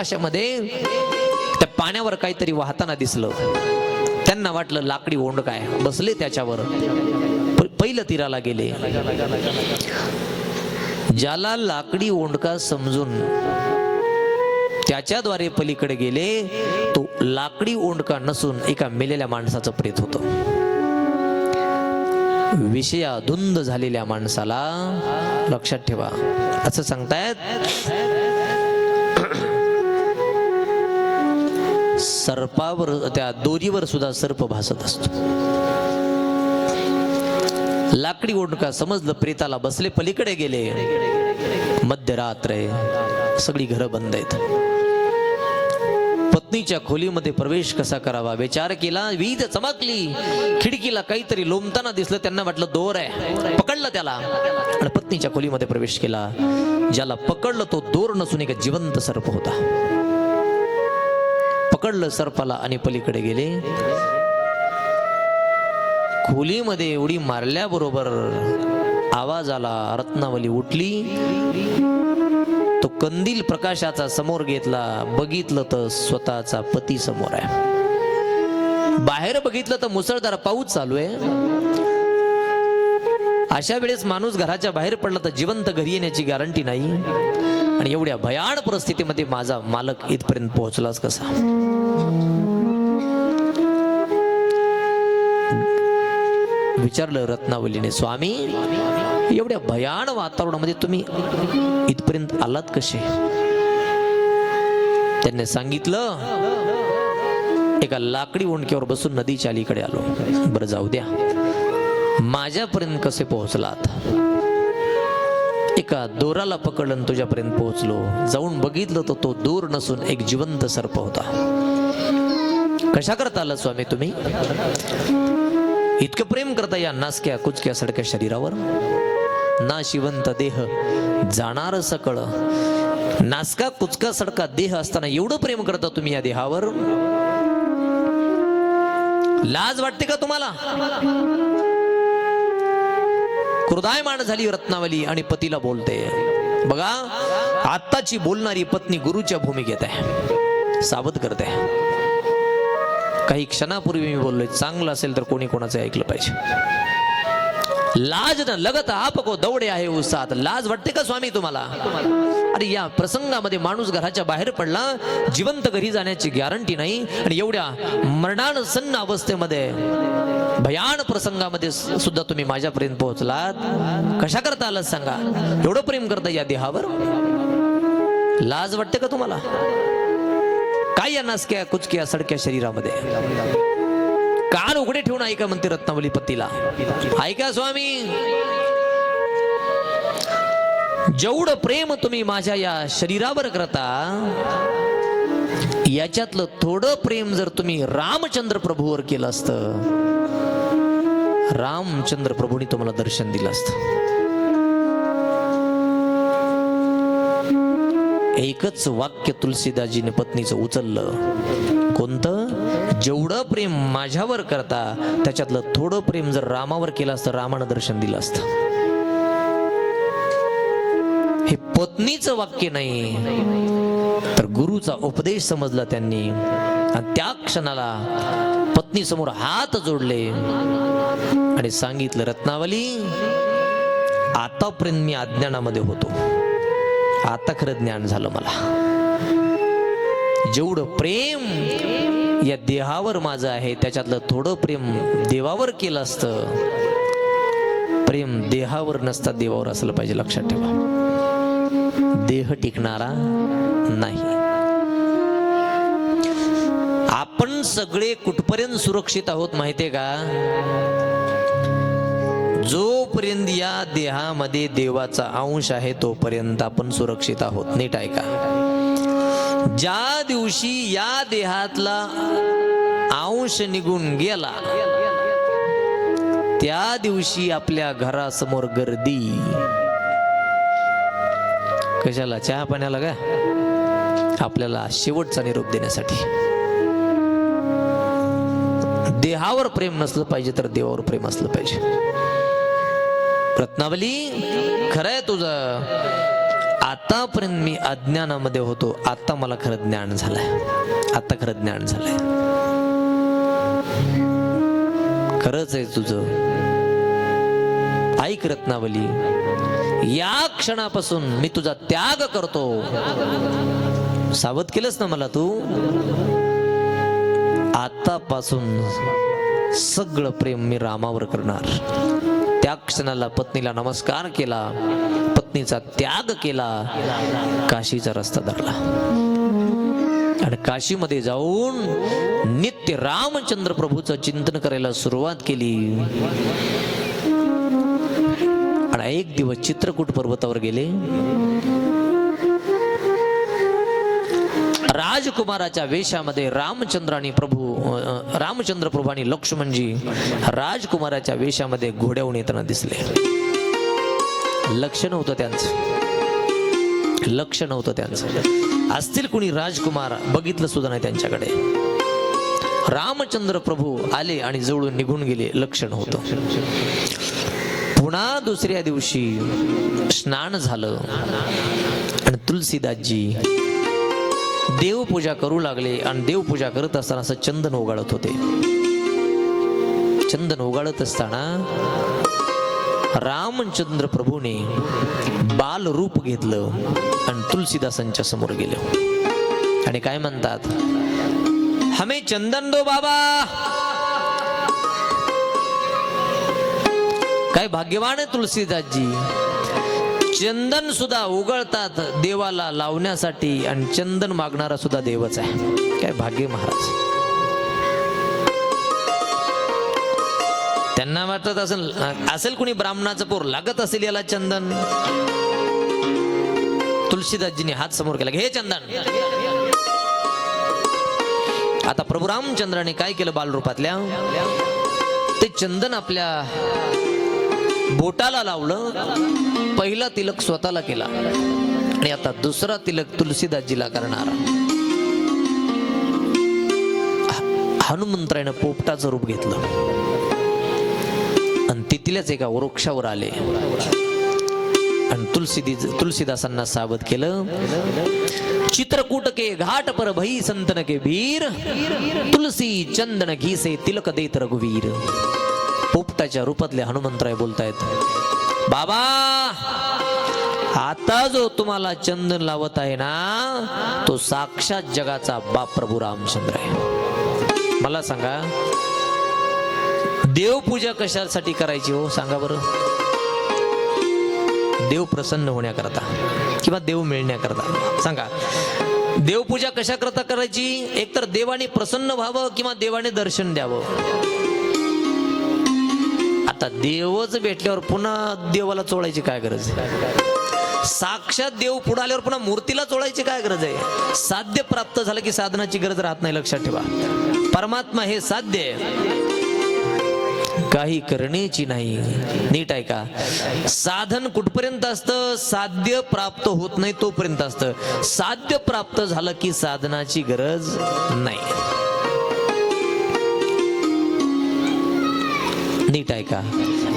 प्रकाशामध्ये त्या पाण्यावर काहीतरी वाहताना दिसलं. त्यांना वाटलं लाकडी ओंड काय, बसले त्याच्यावर. पहिलं तीराला गेले. ज्याला लाकडी ओंडका समजून त्याच्याद्वारे पलीकडे गेले, तो लाकडी ओंडका नसून एका मेलेल्या माणसाचं प्रेत होतं. विषयाधुंद झालेल्या माणसाला, लक्षात ठेवा, असं सांगतायत, सर्पावर, त्या दोरीवर सुद्धा सर्प भासत असतो. लाकडी ओंडका समजलं, प्रेताला बसले, पलीकडे गेले. मध्यरात्र आहे, सगळी घरं बंद आहेत. पत्नीच्या खोलीमध्ये प्रवेश कसा करावा विचार केला. वीज चमकली, खिडकीला काहीतरी लोंबताना दिसलं. त्यांना वाटलं दोर आहे, पकडलं त्याला आणि पत्नीच्या खोलीमध्ये प्रवेश केला. ज्याला पकडलं तो दोर नसून एक जिवंत सर्प होता. पकडलं सर्पाला आणि पलीकडे गेले. खोलीमध्ये उडी मारल्याबरोबर आवाज आला. रत्नावली उठली. तो कंदील प्रकाशाचा समोर घेतला. बघितलं तर स्वतःचा पती समोर आहे. बाहेर बघितलं तर मुसळधार पाऊस चालू आहे. अशा वेळेस माणूस घराच्या बाहेर पडला तर जिवंत घरी येण्याची गॅरंटी नाही. आणि एवढ्या भयान परिस्थितीमध्ये माझा मालक इथपर्यंत पोहोचलाच कसा. विचारलं रत्नावलीने, स्वामी, एवढ्या भयान वातावरणामध्ये तुम्ही इथपर्यंत आलात कसे? त्यांनी सांगितलं, एका लाकडी ओंडक्यावर बसून नदीच्या अलीकडे आलो. बरं जाऊ द्या, माझ्यापर्यंत कसे पोहोचलात? एका दोराला पकडलं तुझ्यापर्यंत पोहोचलो. जाऊन बघितलं तर तो दोर नसून एक जिवंत सर्प होता. कशा करता आला स्वामी तुम्ही? इतकं प्रेम करता या नासक्या कुचक्या सडक्या शरीरावर? ना शिवंत देह जाणार सकळ. नासका कुचका सडका देह असताना एवढं प्रेम करता तुम्ही या देहावर? लाज वाटते का तुम्हाला? क्रोधायमान झाली रत्नावली आणि पतीला बोलते. बघा, आत्ताची बोलणारी पत्नी गुरुच्या भूमिकेत आहे, सावध करते. काही क्षणापूर्वी मी बोललोय, चांगलं असेल तर कोणी कोणाचं ऐकलं पाहिजे. लाज न लगत आपको दौडे आहे उसात. लाज वाटते का स्वामी तुम्हाला? अरे या प्रसंगामध्ये माणूस घराच्या बाहेर पडला, जिवंत घरी जाण्याची गॅरंटी नाही. आणि एवढ्या मरणासन्न अवस्थेमध्ये, भयान प्रसंगामध्ये सुद्धा तुम्ही माझ्यापर्यंत पोहोचलात. कशा करता आलात सांगा? एवढं प्रेम करता या देहावर? लाज वाटते का तुम्हाला? काय या नासक्या कुचक्या सडक्या शरीरामध्ये? कान उघडे ठेवून ऐका म्हणते रत्नावली पतीला. ऐका स्वामी, जेवढं प्रेम तुम्ही माझ्या या शरीरावर करता, याच्यातलं थोडं प्रेम जर तुम्ही रामचंद्र प्रभूवर केलं असतं, रामचंद्र प्रभूंनी तुम्हाला दर्शन दिलं असतं. एकच वाक्य तुलसीदासजीने पत्नीचं उचललं. कोणतं? जेवढं प्रेम माझ्यावर करता, त्याच्यातलं थोडं प्रेम जर रामावर केलं असतं, रामानं दर्शन दिलं असतं. हे पत्नीचं वाक्य नाही, तर गुरुचा उपदेश समजला त्यांनी. आणि त्या क्षणाला पत्नी समोर हात जोडले आणि सांगितलं, रत्नावली, आतापर्यंत मी अज्ञानामध्ये होतो, आता खरं ज्ञान झालं मला. जेवढं प्रेम या देहावर माझं आहे, त्याच्यातलं थोडं प्रेम देवावर केलं असतं. प्रेम देहावर नसता देवावर असलं पाहिजे, लक्षात ठेवा. देह टिकणारा नाही. आपण सगळे कुठपर्यंत सुरक्षित आहोत माहितीये का? जोपर्यंत या देहामध्ये देवाचा अंश आहे तोपर्यंत आपण सुरक्षित आहोत. नीट ऐका. ज्या दिवशी या देहातला अंश निघून गेला, त्या दिवशी आपल्या घरासमोर गर्दी. कशाला? चहा पाण्याला का? आपल्याला शेवटचा निरोप देण्यासाठी. देहावर प्रेम नसलं पाहिजे तर देवावर प्रेम असलं पाहिजे. रत्नावली, खरंय तुझं, आतापर्यंत मी अज्ञानामध्ये होतो, आता मला खरं ज्ञान झालंय, आता खरं ज्ञान झालंय. खरंच आहे तुझं. ऐक रत्नावली, या क्षणापासून मी तुझा त्याग करतो. सावध केलंस ना मला तू. आतापासून सगळं प्रेम मी रामावर करणार. त्या क्षणाला पत्नीला नमस्कार केला, पत्नीचा त्याग केला, काशीचा रस्ता धरला आणि काशीमध्ये जाऊन नित्य रामचंद्र प्रभूचं चिंतन करायला सुरुवात केली. आणि एक दिवस चित्रकूट पर्वतावर गेले. राजकुमाराच्या वेशामध्ये रामचंद्र प्रभू आणि लक्ष्मणजी राजकुमाराच्या वेशामध्ये घोड्यावरून येताना दिसले. लक्ष नव्हतं त्यांचं. असतील कुणी राजकुमार, बघितलं सुद्धा नाही त्यांच्याकडे. रामचंद्र प्रभू आले आणि जवळून निघून गेले, लक्ष नव्हतं. पुन्हा दुसऱ्या दिवशी स्नान झालं आणि तुलसीदासजी देवपूजा करू लागले. आणि देवपूजा करत असताना असं चंदन ओगाळत होते. चंदन ओगाळत असताना रामचंद्र प्रभूने बाल रूप घेतलं आणि तुलसीदासांच्या समोर गेले आणि काय म्हणतात, हमें चंदन दो बाबा. काय भाग्यवान आहे तुलसीदासजी. चंदन सुद्धा उगळतात देवाला लावण्यासाठी आणि चंदन मागणारा सुद्धा देवच आहे. काय भाग्य महाराज. त्यांना वाटत असेल कुणी ब्राह्मणाचं पोर लागत असेल याला चंदन. तुलसीदासजीने हात समोर केला, घे चंदन. आता प्रभू रामचंद्राने काय केलं, बालरूपातल्या ते चंदन आपल्या बोटाला लावलं. पहिला तिलक स्वतःला केला आणि आता दुसरा तिलक तुलसीदासजीला करणार. हनुमंतरायनं पोपटाचं रूप घेतलं आणि तिथल्याच एका वृक्षावर आले आणि तुलसीदासांना सावध केलं. चित्रकूट के घाट पर भई संतन के वीर, तुलसी चंदन घी से तिलक देत रघुवीर. पोपटाच्या रूपातले हनुमंतराय बोलतायत, बाबा आता जो तुम्हाला चंदन लावत आहे ना, तो साक्षात जगाचा बाप प्रभू रामचंद्र आहे. मला सांगा, देवपूजा कशासाठी करायची हो, सांगा बरं. देव प्रसन्न होण्याकरता किंवा देव मिळण्याकरता. सांगा, देवपूजा कशा करता करायची? एकतर देवाने प्रसन्न व्हावं किंवा देवाने दर्शन द्यावं. आता देवच भेटल्यावर पुन्हा देवाला चोळायची काय गरज आहे? साक्षात देव पुढे आल्यावर पुन्हा मूर्तीला चोळायची काय गरज आहे? साध्य प्राप्त झालं की साधनाची गरज राहत नाही, लक्षात ठेवा. परमात्मा हे साध्य आहे, काही करण्याची नाही. नीट आहे का? साधन कुठपर्यंत असतं? साध्य प्राप्त होत नाही तोपर्यंत असतं. साध्य प्राप्त झालं की साधनाची गरज नाही. नीट आहे का?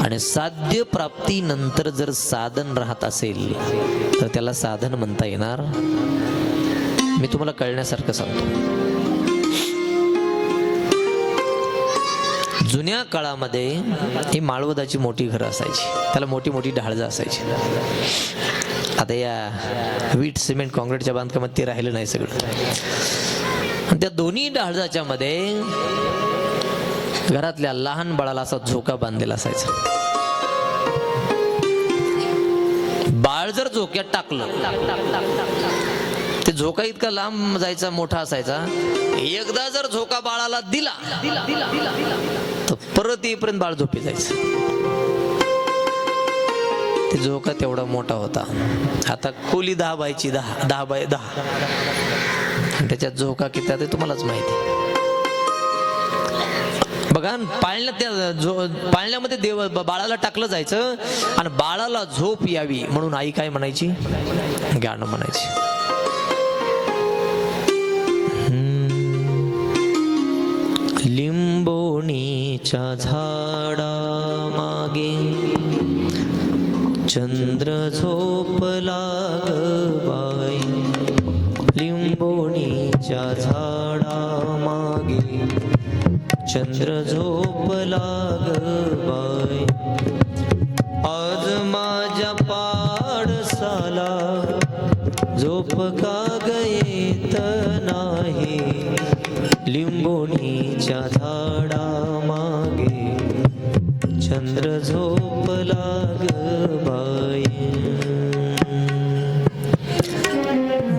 आणि साध्य प्राप्ती नंतर जर साधन राहत असेल तर त्याला साधन म्हणता येणार? मी तुम्हाला कळण्यासारखं सांगतो. जुन्या काळामध्ये ही माळवदाची मोठी घरं असायची, त्याला मोठी मोठी ढाळजं असायची. आता या वीट सिमेंट कॉन्क्रीटच्या बांधकामात ते राहिलं नाही सगळं. आणि त्या दोन्ही ढाळजाच्या मध्ये घरातल्या लहान बाळाला असा झोका बांधलेला असायचा. बाळ जर झोक्यात टाकलं, ते झोका इतका लांब जायचा, मोठा असायचा. एकदा जर झोका बाळाला दिला तर परत येईपर्यंत बाळ झोपी जायचं. ते झोका तेवढा मोठा होता. आता खोली 10 बायची 10 बाय 10, त्याच्यात झोका किती आहे तुम्हालाच माहिती. बघा, पाळण्यामध्ये देव बाळाला टाकलं जायचं आणि बाळाला झोप यावी म्हणून आई काय म्हणायची? गाणं म्हणायची. लिंबोणीच्या झाडा मागे चंद्र झोपला ग, लिंबोणीच्या झाडा मागे चंद्र झोपला ग बाई. आज माझ्या पाडसाला झोप का ग येत नाही. लिंबोणीच्या झाडा मागे चंद्र झोपला ग बाई.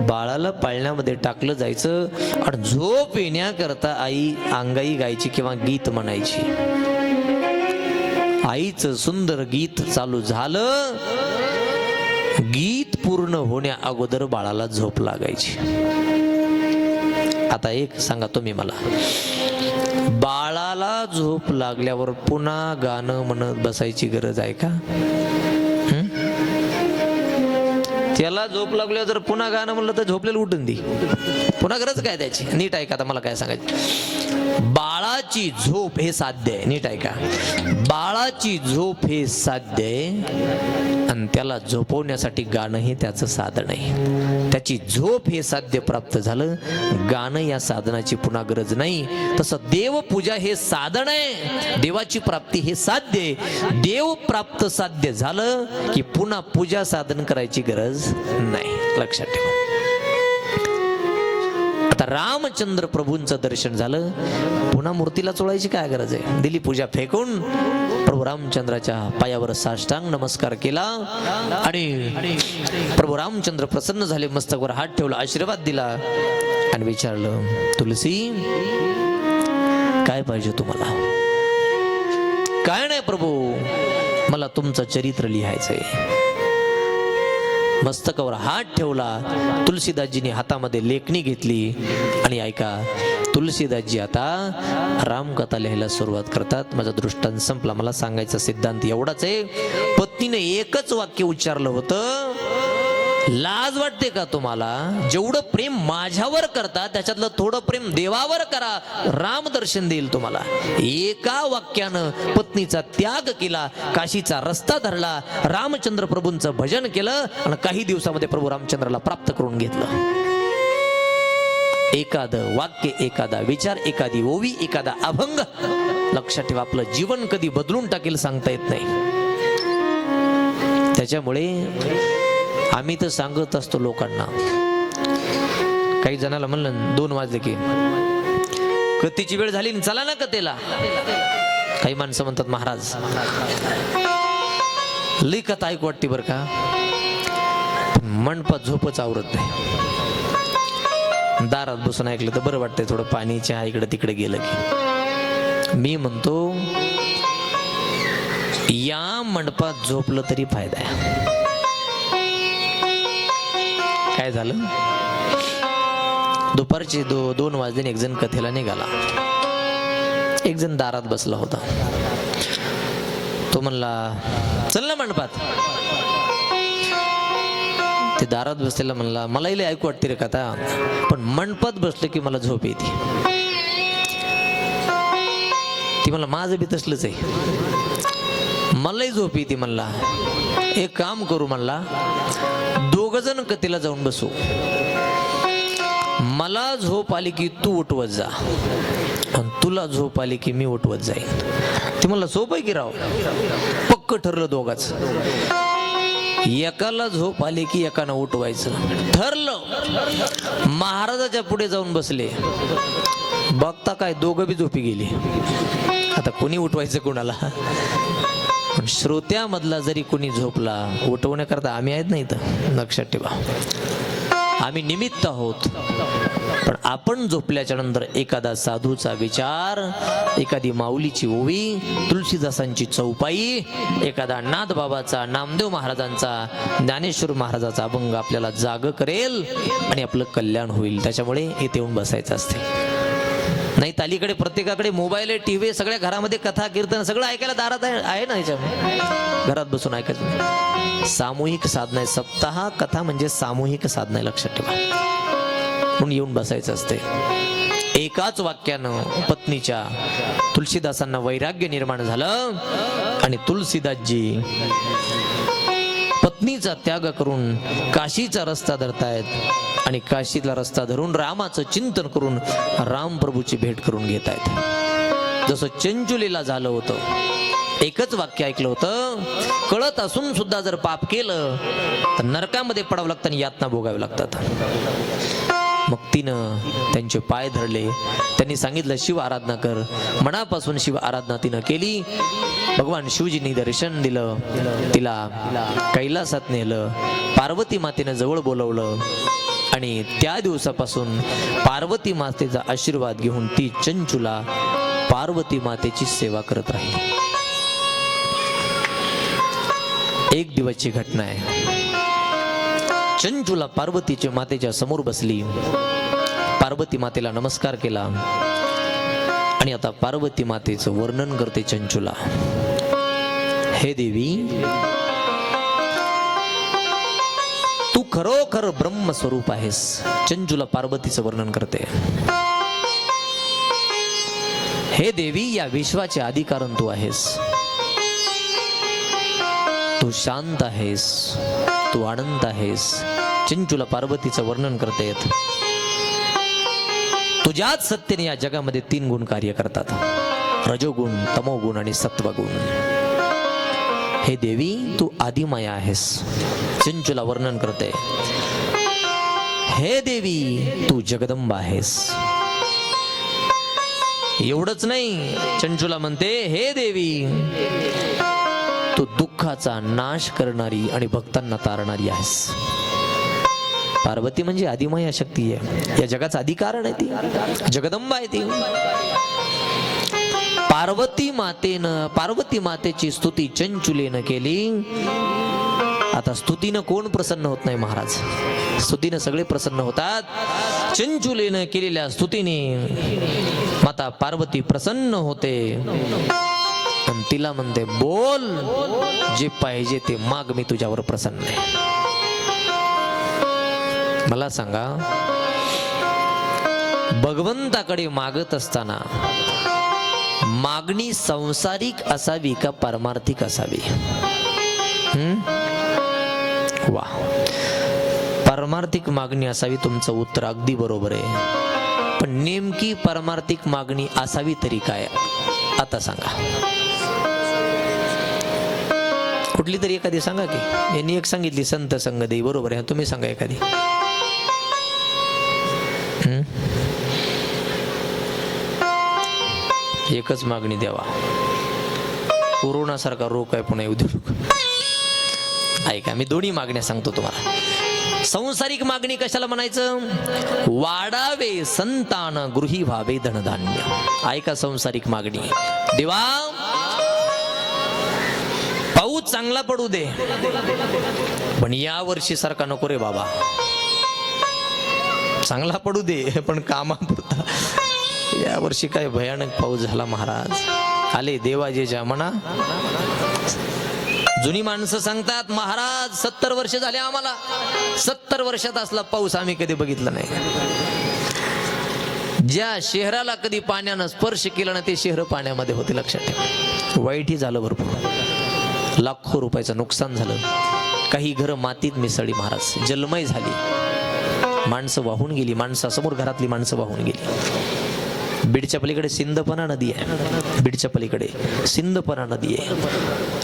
बाळाला पाळण्यामध्ये टाकलं जायचं आणि झोप येण्याकरता आई अंगाई गायची किंवा गीत म्हणायची. आईचं सुंदर गीत चालू झालं, गीत पूर्ण होण्या अगोदर बाळाला झोप लागायची. आता एक सांगा तुम्ही मला, बाळाला झोप लागल्यावर पुन्हा गाणं म्हणत बसायची गरज आहे का? त्याला झोप लागल्यावर जर पुन्हा गाणं म्हणलं तर झोपलेलं उठून दे, पुन्हा गरज काय त्याची? नीट ऐका आता मला काय सांगायचं. बाळाची झोप हे साध्य आहे, नीट ऐका. बाळाची झोप हे साध्य आहे आणि त्याला झोपवण्यासाठी गाणं हे त्याचं साधन आहे. त्याची झोप हे साध्य प्राप्त झालं, गाणं या साधनाची पुन्हा गरज नाही. तसं देवपूजा हे साधन आहे, देवाची प्राप्ती हे साध्य आहे. देव प्राप्त साध्य झालं की पुन्हा पूजा साधन करायची गरज नाही, लक्षात ठेवा. आता रामचंद्र प्रभूंचं दर्शन झालं, पुन्हा मूर्तीला चोळायची काय गरज आहे? दिली पूजा फेकून, प्रभू रामचंद्राच्या पायावर साष्टांग नमस्कार केला आणि प्रभू रामचंद्र प्रसन्न झाले, मस्तकावर हात ठेवला, आशीर्वाद दिला आणि विचारलं, तुलसी काय पाहिजे तुम्हाला? काय नाही प्रभू, मला तुमचं चरित्र लिहायचंय. मस्तकावर हात ठेवला, तुलसीदासजींनी हातामध्ये लेखणी घेतली आणि ऐका, तुलसीदासजी आता रामकथा लिहायला सुरुवात करतात. माझा दृष्टांत संपला. मला सांगायचा सिद्धांत एवढाच आहे, पत्नीने एकच वाक्य उच्चारलं होतं, लाज वाटते का तुम्हाला? जेवढं प्रेम माझ्यावर करता त्याच्यातलं थोडं प्रेम देवावर करा, राम दर्शन देईल तुम्हाला. एका वाक्यानं पत्नीचा त्याग केला, काशीचा रस्ता धरला, रामचंद्र प्रभूंचं भजन केलं आणि काही दिवसामध्ये प्रभू रामचंद्राला प्राप्त करून घेतलं. एखादं वाक्य, एखादा विचार, एखादी ओवी, एखादा अभंग, लक्षात ठेवा, आपलं जीवन कधी बदलून टाकेल सांगता येत नाही. त्याच्यामुळे आम्ही तर सांगत असतो लोकांना, काही जणाला म्हणलं 2 वाजले की कथेची वेळ झाली, चला ना कथेला. काही माणसं म्हणतात, महाराज लई कथा ऐकू वाटते बरं का, मंडपात झोपच आवरत नाही. दारात बसून ऐकलं तर बरं वाटतंय, थोडं पाणी चहा इकडे तिकडे गेलं की. मी म्हणतो या मंडपात झोपलं तरी फायदा आहे. काय झालं, दुपारचे 2 वाजले, एक जण कथेला निघाला. एक जण दारात बसला होता, तो म्हणला चल ना मंडपात. ते दारात बसलेला म्हणला, मला इले ऐकू वाटते रे कथा, पण मंडपात बसलं की मला झोप येते. ती म्हणला माझं बी तसलंच आहे, मलाही झोप येते. म्हणला एक काम करू, म्हणला 2 जण कथेला जाऊन बसू, मला झोप आली की तू उठवत जा आणि तुला झोप आली की मी उठवत जाईन. ती म्हणला झोप आहे की राव, पक्क ठरलं दोघाच. एकाला झोप आली की एकानं उठवायचं ठरलं. महाराजाच्या पुढे जाऊन बसले, बघता काय दोघं बी झोपी गेली. आता कोणी उठवायचं कोणाला? पण श्रोत्यामधला जरी कोणी झोपला, उठवण्याकरता आम्ही आहेत नाही तर, लक्षात ठेवा, आम्ही निमित्त आहोत. पण आपण झोपल्याच्या नंतर एखादा साधूचा विचार, एखादी माऊलीची ओवी, तुलसीदासांची चौपाई, एखादा नाथबाबाचा, नामदेव महाराजांचा, ज्ञानेश्वर महाराजाचा अभंग आपल्याला जाग करेल आणि आपलं कल्याण होईल. त्याच्यामुळे इथे येऊन बसायचं असते. नाही तालीकडे प्रत्येकाकडे मोबाईल आहे, टीव्ही, सगळ्या घरामध्ये कथा कीर्तन सगळं ऐकायला दारात आहे ना, याच्यामुळे घरात बसून ऐकायचं. सामूहिक साधना आहे, सप्ताह कथा म्हणजे सामूहिक साधना आहे, लक्षात ठेवा. म्हणून येऊन बसायचं असते. एकाच वाक्यानं पत्नीच्या तुलसीदासांना वैराग्य निर्माण झालं आणि तुलसीदासजी पत्नीचा त्याग करून काशीचा रस्ता धरतायत आणि काशीतला रस्ता धरून रामाचं चिंतन करून रामप्रभूची भेट करून घेत आहेत. जसं चंचुलीला झालं होतं, एकच वाक्य ऐकलं होतं, कळत असून सुद्धा जर पाप केलं तर नरकामध्ये पडावं लागतं आणि यातना भोगावे लागतात. मग तिनं त्यांचे पाय धरले, त्यांनी सांगितलं शिव आराधना कर. मनापासून शिव आराधना तिनं केली. भगवान शिवजींनी दर्शन दिलं, तिला कैलासात नेलं, पार्वती मातेनं जवळ बोलवलं आणि त्या दिवसापासून पार्वती मातेचा आशीर्वाद घेऊन ती चंचुला पार्वती मातेची सेवा करत राहिली. एक दिवसची घटना आहे. चंचुला पार्वतीच्या मातेच्या समोर बसली, पार्वती मातेला नमस्कार केला आणि आता पार्वती मातेचं वर्णन करते चंचुला. हे देवी, तू खरोखर ब्रह्मस्वरूप आहेस. चंचुला पार्वतीचं वर्णन करते. हे देवी, या विश्वाचे आदिकारण तू आहेस. तू शांत आहेस, तू आनंद आहेस. चंचुला पार्वतीचं वर्णन करतेत. तुझ्याच सत्तेने या जगामध्ये 3 गुण कार्य करतात, रजोगुण, तमोगुण आणि सत्वगुण. हे देवी, तू आदिमाया आहेस. चंचुला वर्णन करते. हे देवी, तू जगदंबा आहेस. एवढंच नाही, चंचुला म्हणते, हे देवी, तू दुःखाचा नाश करणारी आणि भक्तांना तारणारी आहेस. पार्वती म्हणजे आदिमाया शक्ती आहे, या जगाचा अधिकारण आहे, ती जगदंबा आहे. ती पार्वती मातेची स्तुती चंचुलेनं केली. आता स्तुतीनं कोण प्रसन्न होत नाही महाराज? स्तुतीनं सगळे प्रसन्न होतात. चंचुलेनं केलेल्या स्तुतीने माता पार्वती प्रसन्न होते आणि तिला म्हणते, बोल, जे पाहिजे ते माग, मी तुझ्यावर प्रसन्न आहे. मला सांगा, भगवंताकडे मागत असताना मागणी सांसारिक असावी का पारमार्थिक असावी? वा, पारमार्थिक मागणी असावी. तुमचं उत्तर अगदी बरोबर आहे. पण नेमकी पारमार्थिक मागणी असावी तरी काय? आता सांगा, कुठली तरी एखादी सांगा की. यांनी एक सांगितली, संत संग देई, बरोबर आहे. तुम्ही सांगा एखादी. एकच मागणी द्यावा. कोरोनासारखा रोग आहे पुन्हा येऊ देऊ. ऐका, मी दोन्ही मागण्या सांगतो तुम्हाला. सांसारिक मागणी कशाला म्हणायचं? वाढावे संतान, गृही व्हावे धनधान्य. ऐका, सांसारिक मागणी, देवा पाऊस चांगला पडू दे, पण या वर्षी सारखा नको रे बाबा. चांगला पडू दे पण कामापुरता. या वर्षी काय भयानक पाऊस झाला महाराज. आले देवाजेच्या म्हणा. जुनी माणसं सांगतात, महाराज 70 वर्ष झाले आम्हाला, 70 वर्षात असला पाऊस आम्ही कधी बघितला नाही. ज्या शहराला कधी पाण्यानं स्पर्श केला ना, ते शहर पाण्यामध्ये होते. लक्षात ठेवा. वाईटही झालं भरपूर. लाखो रुपयाचं नुकसान झालं. काही घरं मातीत मिसळली महाराज, जलमय झाली. माणसं वाहून गेली, माणसासमोर घरातली माणसं वाहून गेली. बीडच्या पलीकडे सिंधपना नदी आहे. बीडच्या पलीकडे सिंधपना नदी आहे.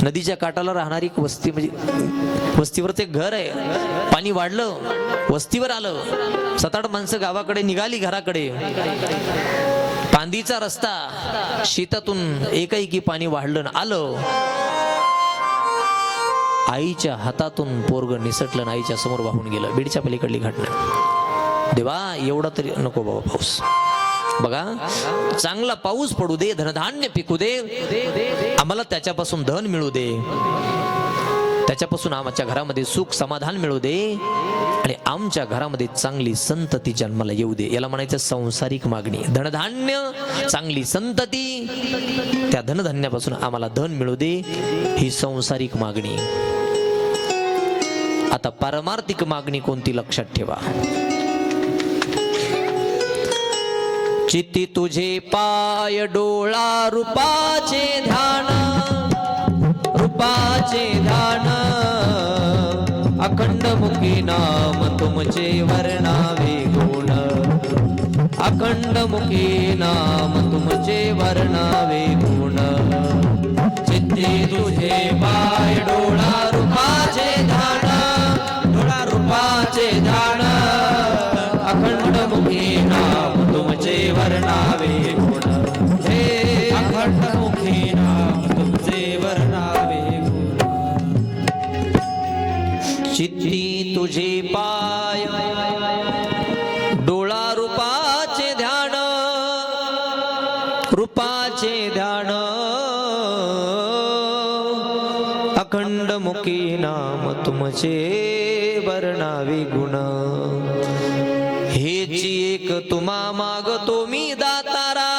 नदीच्या काठाला राहणारी एक वस्ती, म्हणजे वस्तीवरच एक घर आहे. पाणी वाढलं, वस्तीवर आलं. 7-8 माणसं गावाकडे निघाली घराकडे. पांदीचा रस्ता, शेतातून एकाएकी पाणी वाढलं आलं. आईच्या हातातून पोरग निसटलं, आईच्या समोर वाहून गेलं. बीडच्या पलीकडली घटना. देवा, एवढा तरी नको बाबा पाऊस. बघा, चांगला पाऊस पडू दे, धनधान्य पिकू दे, आम्हाला त्याच्यापासून धन मिळू दे, त्याच्यापासून आमच्या घरामध्ये सुख समाधान मिळू दे आणि आमच्या घरामध्ये चांगली संतती जन्माला येऊ दे. याला म्हणायचं सांसारिक मागणी. धनधान्य, चांगली संतती, त्या धनधान्यापासून आम्हाला धन मिळू दे, ही सांसारिक मागणी. आता पारमार्थिक मागणी कोणती लक्षात ठेवा. चित्ती तुझे पाय डोळा, रूपाचे ध्यान, रूपाचे ध्यान, अखंड मुखी नाम तुमचे वर्णावे गुण, अखंड मुखी नाम तुमचे वर्णावे गुण. चित्ती तुझे पाय डोळा रूपाचे ध्यान, डोळा रूपाचे ध्यान. अखंड मुखी नाम तुमचे वर्णावे गुण, हे अखंड मुखी नाम तुमचे वर्णावे गुण. चित्ती तुझे पाय डोळा रूपाचे ध्यान, रूपाचे ध्यान. अखंड मुखी नाम तुमचे वर्णावे गुण. हेची एक तुम्हा मागतो मी दातारा,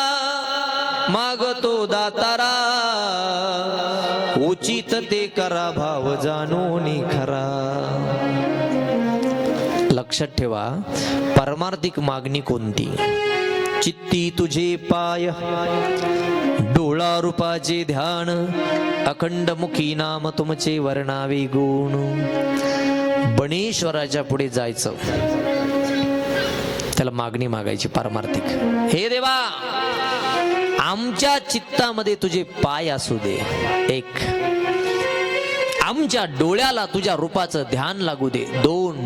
मागतो दातारा. उचित ते करा भाव जाणून खरा. लक्षात ठेवा परमार्थिक मागणी कोणती. चित्ती तुझे पाय डोळा रूपाचे ध्यान, अखंड मुखी नाम तुमचे वर्णावे गुण. बनेश्वराच्या पुढे जायचं, त्याला मागणी मागायची पारमार्थिक. हे देवा आमच्या चित्तामध्ये तुझे पाय असू दे एक, आमच्या डोळ्याला तुझ्या रूपाचं ध्यान लागू दे दोन,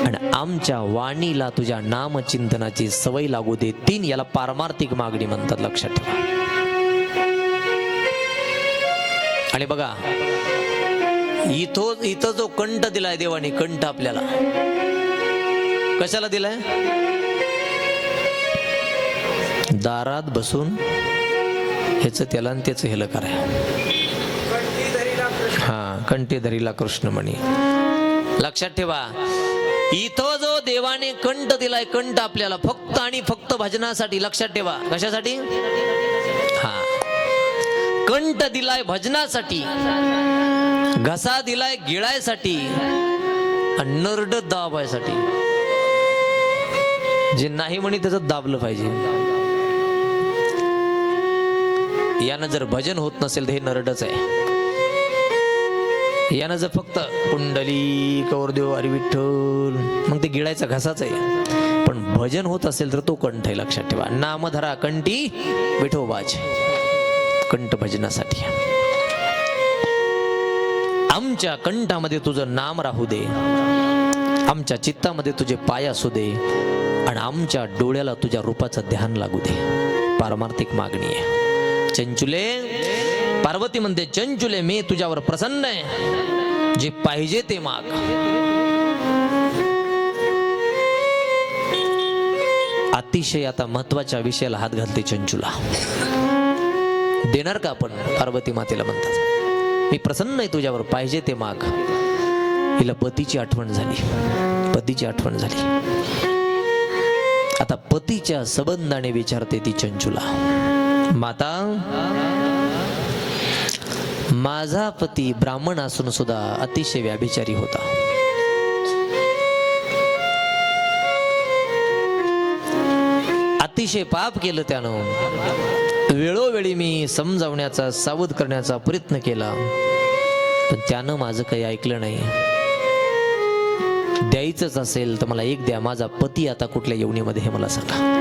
आणि आमच्या वाणीला तुझ्या नामचिंतनाची सवय लागू दे तीन. याला पारमार्थिक मागणी म्हणतात. लक्षात ठेवा. आणि बघा इथं जो कंठ दिलाय देवाने, कंठ आपल्याला कशाला दिलाय. दारात बसून ह्याच त्याला आणि त्याच हेल कराय. हा कंठी धरीला कृष्णमणी. लक्षात ठेवा इथं जो देवाने कंठ दिलाय, कंठ आपल्याला फक्त आणि फक्त भजनासाठी. लक्षात ठेवा कशासाठी. हा कंठ दिलाय भजनासाठी, घसा दिलाय गिळायसाठी, आणि नरड दाबायसाठी. जे नाही म्हणे त्याचं दाबलं पाहिजे. यानं जर भजन होत नसेल तर हे नरडच आहे. यानं जर फक्त कुंडली कौरदेव हरी विठ्ठल मग ते गिळायचा घसाच आहे. पण भजन होत असेल तर तो कंठ आहे. लक्षात ठेवा नामधरा कंठी विठोबाच. कंठ भजनासाठी. आमच्या कंठामध्ये तुझं नाम राहू दे, आमच्या चित्तामध्ये तुझे पाय असू दे, आणि आमच्या डोळ्याला तुझ्या रूपाचं ध्यान लागू दे. पारमार्थिक मागणी आहे. चंचुले पार्वती म्हणते चंचुले मी तुझ्यावर प्रसन्न आहे, जे पाहिजे ते माग. अतिशय आता महत्वाच्या विषयाला हात घालते चंचुला. देणार का आपण. पार्वती मातेला म्हणतात मी प्रसन्न आहे तुझ्यावर, पाहिजे ते माग. हिला पतीची आठवण झाली, पतीची आठवण झाली. आता पतीच्या संबंधाने विचारते ती चंचुला, माता माझा पती ब्राह्मण असून सुद्धा अतिशय व्याभिचारी होता. अतिशय पाप केलं त्यानं. वेळोवेळी मी समजावण्याचा सावध करण्याचा प्रयत्न केला, पण त्यानं माझं काही ऐकलं नाही. द्यायचंच असेल तर मला एक द्या. माझा पती आता कुठल्या योनीमध्ये हे मला सांगा.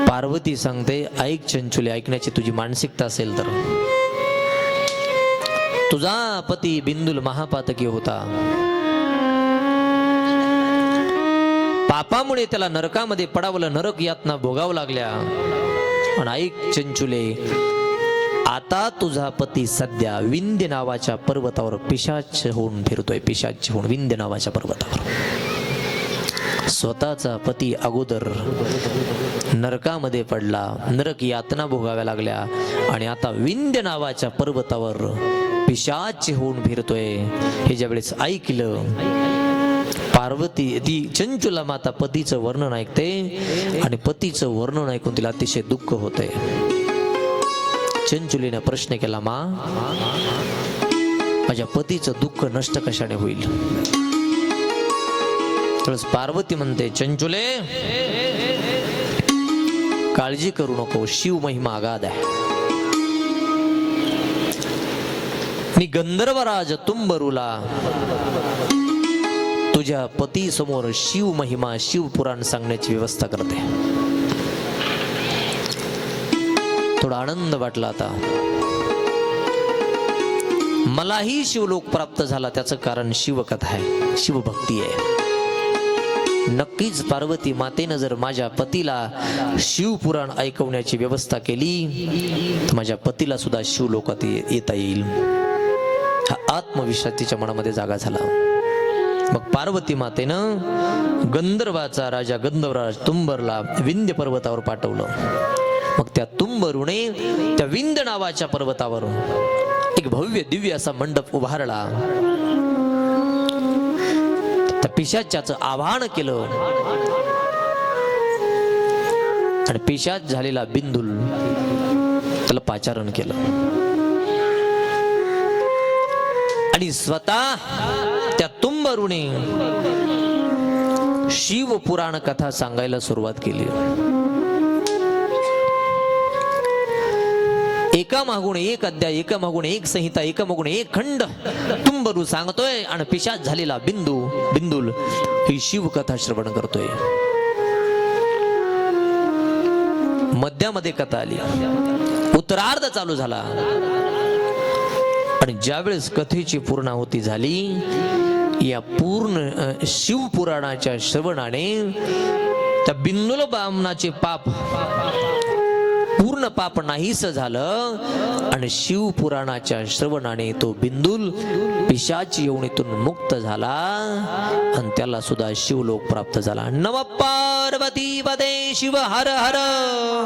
पार्वती सांगते ऐक चंचुले, ऐकण्याची तुझी मानसिकता असेल तर. तुझा पती बिंदुल महापातकी होता. पापामुळे त्याला नरकामध्ये पडावलं, नरक यातना भोगावं लागल्या. पण ऐक चंचुले, आता तुझा पती सध्या विंध्य नावाच्या पर्वतावर पिशाच होऊन फिरतोय. पिशाच होऊन विंध्य नावाच्या पर्वतावर. स्वतःचा पती अगोदर नरकामध्ये पडला, नरक यातना भोगाव्या लागल्या, आणि आता विंध्य नावाच्या पर्वतावर पिशाच होऊन फिरतोय. हे ज्यावेळेस ऐकलं पार्वती, ती चंचुला माता पतीचं वर्णन ऐकते, आणि पतीचं वर्णन ऐकून तिला अतिशय दुःख होतंय. चंचुलीने प्रश्न केला, मा माझ्या पतीचं दुःख नष्ट कशाने होईल. पार्वती म्हणते चंचुले काळजी करू नको, शिव महिमा अगाध आहे. मी गंधर्वराज तुंबरूला तुझ्या पती समोर शिव महिमा शिव पुराण सांगण्याची व्यवस्था करते. थोडा आनंद वाटला आता. मलाही शिवलोक प्राप्त झाला त्याचं कारण शिवकथा आहे, शिवभक्ती आहे. नक्कीच पार्वती मातेनं जर माझ्या पतीला शिवपुराण ऐकवण्याची व्यवस्था केली तर माझ्या पतीला सुद्धा शिवलोकात येता येईल. हा आत्मविश्वास तिच्या मनामध्ये जागा झाला. मग पार्वती मातेनं गंधर्वाचा राजा गंधर्वराज तुंबरला विंध्य पर्वतावर पाठवलं. मग त्या तुंबरूने त्या विंध्य नावाच्या पर्वतावर एक भव्य दिव्य असा मंडप उभारला. त्या पिशाच्याचं आवाहन केलं आणि पिशाच झालेला बिंदुल त्याला पाचारण केलं आणि स्वतः त्या तुंबरूने शिव पुराण कथा सांगायला सुरुवात केली. एकामागून एक अध्याय, एकामागून एक संहिता, एकामागून एक खंड तुंबरू सांगतोय आणि पिशाच झालेला बिंदुल ही शिवकथा श्रवण करतोय. मध्यामध्ये कथा आली, उत्तरार्ध चालू झाला आणि ज्यावेळेस कथेची पूर्णाहुती झाली, या पूर्ण शिवपुराणाच्या श्रवणाने त्या बिंदुल बामनाचे पाप पूर्ण पाप नाहीस झालं आणि शिवपुराणाच्या श्रवणाने तो बिंदुल पिशाची योनीतून मुक्त झाला आणि त्याला सुद्धा शिवलोक प्राप्त झाला. नमः पार्वती पदे शिव हर हर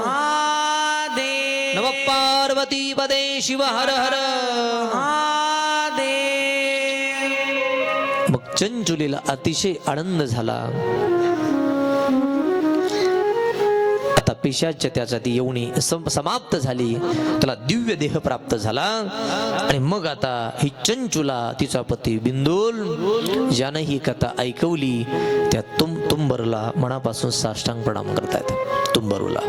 महादेव. नमः पार्वती पदे शिव हर हर महादेव. मग चंचुलीला अतिशय आनंद झाला. पिशाच्या त्याचा ती योनी समाप्त झाली, त्याला दिव्य देह प्राप्त झाला. आणि मग आता ही चंचुला तिचा पती बिंदुल ज्यानं ही कथा ऐकवली त्या तुंबरूला मनापासून साष्टांग प्रणाम करतायत. तुंबरूला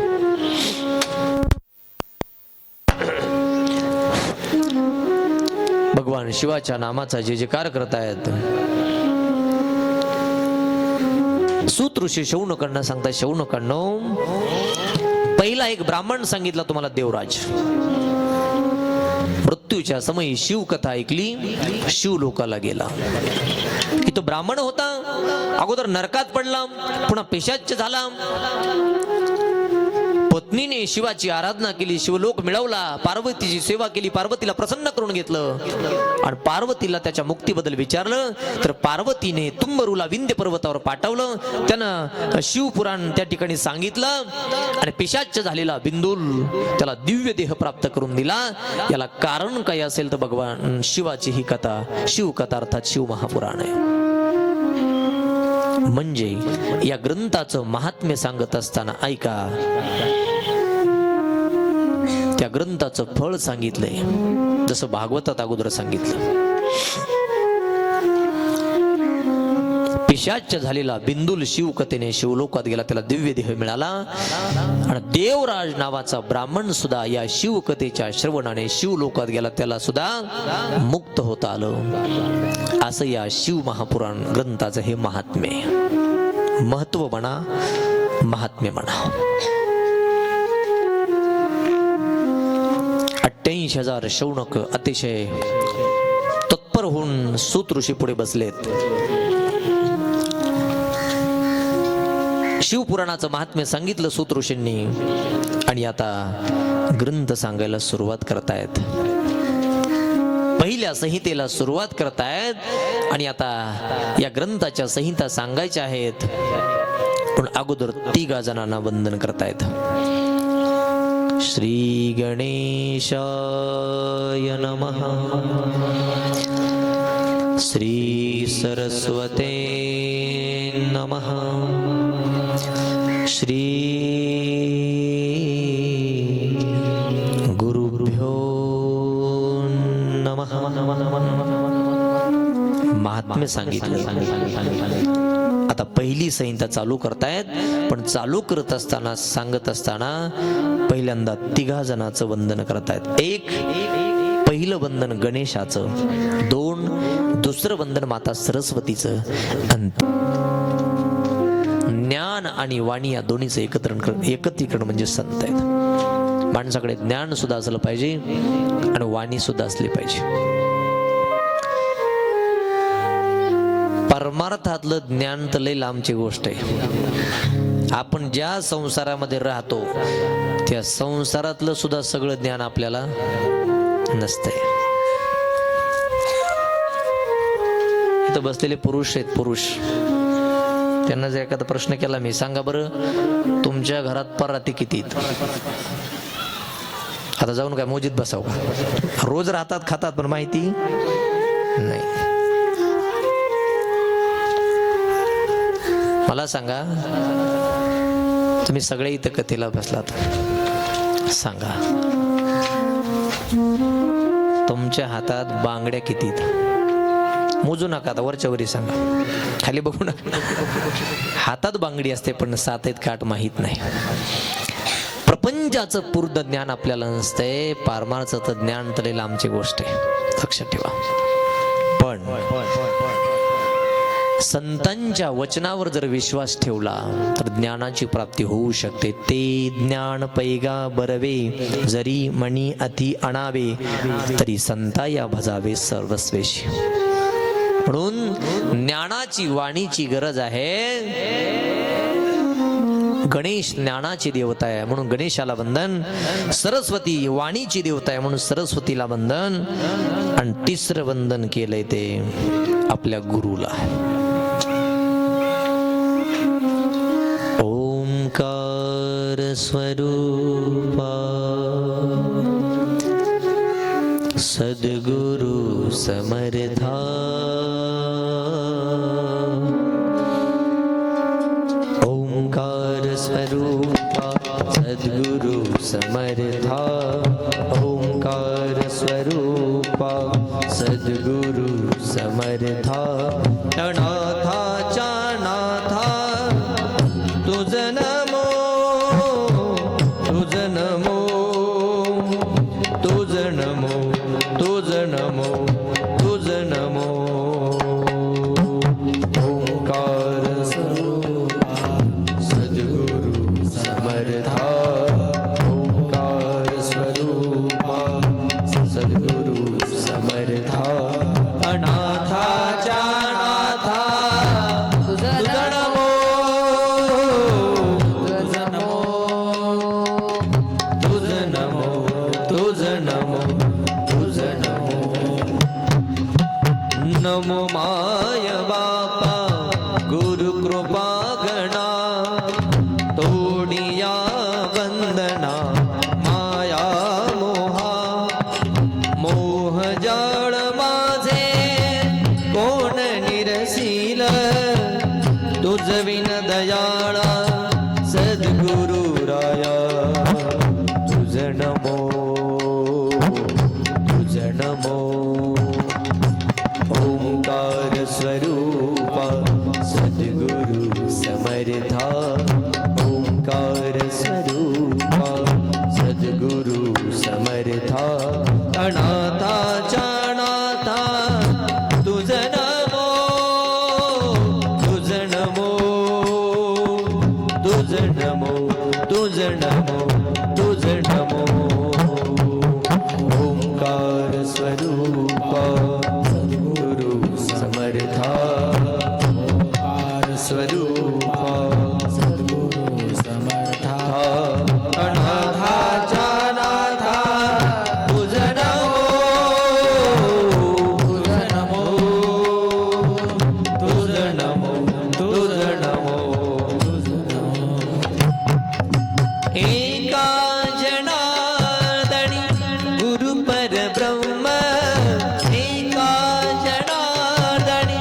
भगवान शिवाच्या नामाचा जे जयकार करतायत. सूत ऋषी शौनकांना सांगतात, शौनकांनो पहिला एक ब्राह्मण सांगितला तुम्हाला देवराज. मृत्यूच्या समयी शिवकथा ऐकली, शिवलोकाला गेला. की तो ब्राह्मण होता, अगोदर नरकात पडला, पुन्हा पिशाच झाला. पत्नीने शिवाची आराधना केली, शिवलोक मिळवला, पार्वतीची सेवा केली, पार्वतीला प्रसन्न करून घेतलं आणि पार्वतीला त्याच्या मुक्तीबद्दल विचारलं तर पार्वतीने तुंबरूला विंध्य पर्वतावर पाठवलं. त्यानं शिवपुराण त्या ठिकाणी सांगितलं आणि पिशाच झालेला बिंदुल त्याला दिव्य देह प्राप्त करून दिला. याला कारण काय असेल तर भगवान शिवाची ही कथा शिवकथा अर्थात शिव महापुराण आहे. म्हणजे या ग्रंथाचं महात्म्य सांगत असताना ऐका, त्या ग्रंथाचं फळ सांगितलंय जसं भागवतात अगोदर सांगितलं. पिशाच झालेला बिंदुल शिवकथेने शिवलोकात गेला, त्याला दिव्य देह मिळाला आणि देवराज नावाचा ब्राह्मण सुद्धा या शिवकथेच्या श्रवणाने शिवलोकात गेला, त्याला सुद्धा मुक्त होता आलं. असं या शिव महापुराण ग्रंथाचं हे महात्म्य, महत्व म्हणा, महात्म्य म्हणा. 88,000 शौनक अतिशय तत्पर होऊन सूत ऋषी पुढे बसलेत. शिवपुराणाचं महात्म्य सांगितलं सूत ऋषींनी आणि आता ग्रंथ सांगायला सुरुवात करतायत. पहिल्या संहितेला सुरुवात करतायत आणि आता या ग्रंथाच्या संहिता सांगायच्या आहेत. पण अगोदर 3 जणांना वंदन करतायत. श्री गणेशाय नमः, श्री सरस्वते नमः, श्री गुरुभ्यो नमः. महात्म्य सांगितलं. आता पहिली संहिता चालू करतायत, पण चालू करत असताना सांगत असताना पहिल्यांदा 3 जणांचं वंदन करतायत. पहिलं वंदन गणेशाचं, दुसरं वंदन माता सरस्वतीचं, आणि ज्ञान आणि वाणी या दोन्हीचं एकत्रीकरण म्हणजे संत आहेत. माणसाकडे ज्ञान सुद्धा असलं पाहिजे आणि वाणी सुद्धा असली पाहिजे. परमार्थातलं ज्ञान तर लय लांबची गोष्ट आहे. आपण ज्या संसारामध्ये राहतो त्या संसारातलं सुद्धा सगळं ज्ञान आपल्याला नसतंय. इथं बसलेले पुरुष आहेत, पुरुष, त्यांना जर एखादा प्रश्न केला मी, सांगा बरं तुमच्या घरात पराती किती आहेत? आता जाऊन काय मोजीत बसाव का? रोज राहतात खातात पण माहिती नाही. मला सांगा, तुम्ही सगळे इथं कथेला बसलात, सांगा तुमच्या हातात बांगड्या किती आहेत? मोजू नका, आता वरच्या वरी सांगा, खाली बघू नका. हातात बांगडी असते पण सात आहेत काट माहीत नाही. प्रपंचाचं पूर्ण ज्ञान आपल्याला नसतंय, पारमार्थाचं ज्ञान तरी लांबची गोष्ट आहे, लक्षात ठेवा. पण संतांच्या वचनावर जर विश्वास ठेवला तर ज्ञानाची प्राप्ती होऊ शकते. ते ज्ञान पैगा बरवे, जरी मणी अति अणावे, तरी संता या भजावे सर्वस्वेशी. म्हणून ज्ञानाची वाणीची गरज आहे. गणेश ज्ञानाची देवता आहे म्हणून गणेशाला वंदन, सरस्वती वाणीची देवता आहे म्हणून सरस्वतीला वंदन, आणि तिसरं वंदन केलंय ते आपल्या गुरुला. ओंकार स्वरूपा सद्गुरु समर्था, ओंकार स्वरूपा सद्गुरु समर्था, ओंकार स्वरूपा सद्गुरु समर्था. अनाथाच्या नाथा तुझ नमो, तुझ नमो, तुझ नमो, तुझ नमो, तुझ नमो. ओंकार स्वरूपा सद्गुरु समर्था, ओंकार स्वरूपा सद्गुरु समर्था. अनाथाच्या नाथा तुझ नमो, तुझ नमो, तुझ नमो, तुझ नमो, तुझ नमो. नमो माय बापा गुरु कृपा गणा, तोडिया वंदना माया मोहा. मोह जाळ माझे कोण निरसील, तुझ विन दयाळा सद्गुरु राया. तुझ नमो, तुझ नमो. ओंकार स्वरूपा सद्गुरु समर्था, ओंकार स्वरूपा सद्गुरु समर्था. अनाथाच्या नाथा तुझ नमो, तुझ नमो, तुझ नमो, तुझ नमो, तुझ नमो. ओंकार स्वरूपा सद्गुरु समर्था, ओंकार स्वरूपा सद्गुरु समर्था. अनाथाच्या नाथा तुझ नमो, तुझ नमो, तुझ नमो, तुझ नमो, तुझ नमो. एका जनार्दनी गुरु परब्रह्म, एका जनार्दनी